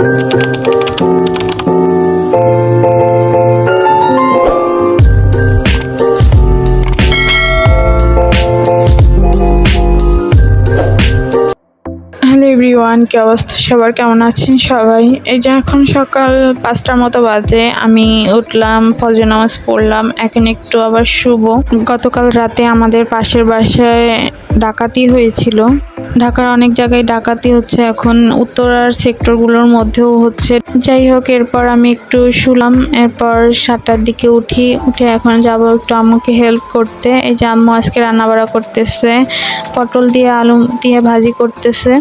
Hello everyone, কি অবস্থা সবার, কেমন আছেন সবাই? এই যে এখন সকাল 5টার মতো বাজে, আমি উঠলাম, ফজর নামাজ পড়লাম, এখন একটু আবার শুব। গতকাল রাতে আমাদের পাশের বাসায় ডাকাতি হয়েছিল। ঢাকার অনেক জায়গায় ডাকাতি হচ্ছে, এখন উত্তরার সেক্টরগুলোর মধ্যেও হচ্ছে। যাই হোক, এরপর আমি একটু শুলাম, এরপর 7টার দিকে উঠে এখন যাবো একটু আম্মুকে হেল্প করতে। এই যে আম্মু আজকে রান্নাবাড়া করতেছে, পটল দিয়ে আলু দিয়ে ভাজি করতেছে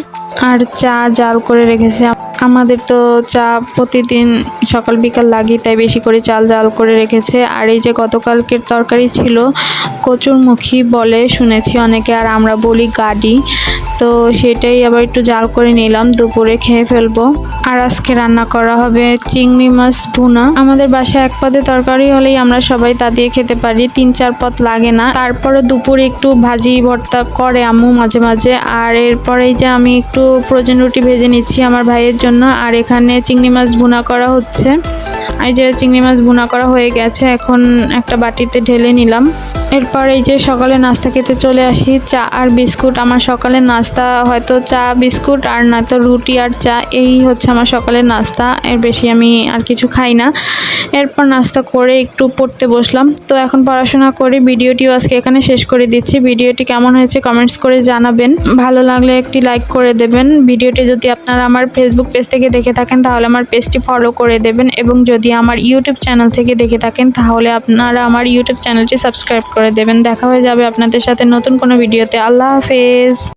আর চা জাল করে রেখেছে। আমাদের তো চা প্রতিদিন সকাল বিকাল লাগি, তাই বেশি করে চাল জাল করে রেখেছে। আর এই যে গতকালকের তরকারি ছিল কচুরমুখী বলে শুনেছি অনেকে, আর আমরা বলি গাডি, তো সেটাই আবার একটু জাল করে নিলাম, দুপুরে খেয়ে ফেলবো। আর আজকে রান্না করা হবে চিংড়ি মাছ ভুনা। আমাদের বাসায় এক পদে তরকারি হলেই আমরা সবাই তা দিয়ে খেতে পারি, 3-4 পদ লাগে না। তারপরে দুপুরে একটু ভাজি ভর্তা করে আম্মু মাঝে মাঝে। আর এরপরেই যে আমি একটু ফ্রোজেন রুটি ভেজে নিচ্ছি আমার ভাইয়ের জন্য, আর এখানে চিংড়ি মাছ ভুনা করা হচ্ছে। এই যে চিংড়ি মাছ ভুনা করা হয়ে গেছে, এখন একটা বাটিতে ঢেলে নিলাম। এরপর এই যে সকালে নাস্তা খেতে চলে আসি, চা আর বিস্কুট। আমার সকালের নাস্তা হয়তো চা বিস্কুট আর নয়তো রুটি আর চা, এই হচ্ছে আমার সকালের নাস্তা, এর বেশি আমি আর কিছু খাই না। এরপর নাস্তা করে একটু পড়তে বসলাম। তো এখন পড়াশোনা করে ভিডিওটিও আজকে এখানে শেষ করে দিচ্ছি। ভিডিওটি কেমন হয়েছে কমেন্টস করে জানাবেন, ভালো লাগলে একটি লাইক করে দেবেন। ভিডিওটি যদি আপনারা আমার ফেসবুক পেজ থেকে দেখে থাকেন তাহলে আমার পেজটি ফলো করে দেবেন, এবং যদি আমার ইউটিউব চ্যানেল থেকে দেখে থাকেন তাহলে আপনারা আমার ইউটিউব চ্যানেলটি সাবস্ক্রাইব করে দেবেন। দেখা হয়ে যাবে আপনাদের সাথে নতুন কোনো ভিডিওতে। আল্লাহ হাফেজ।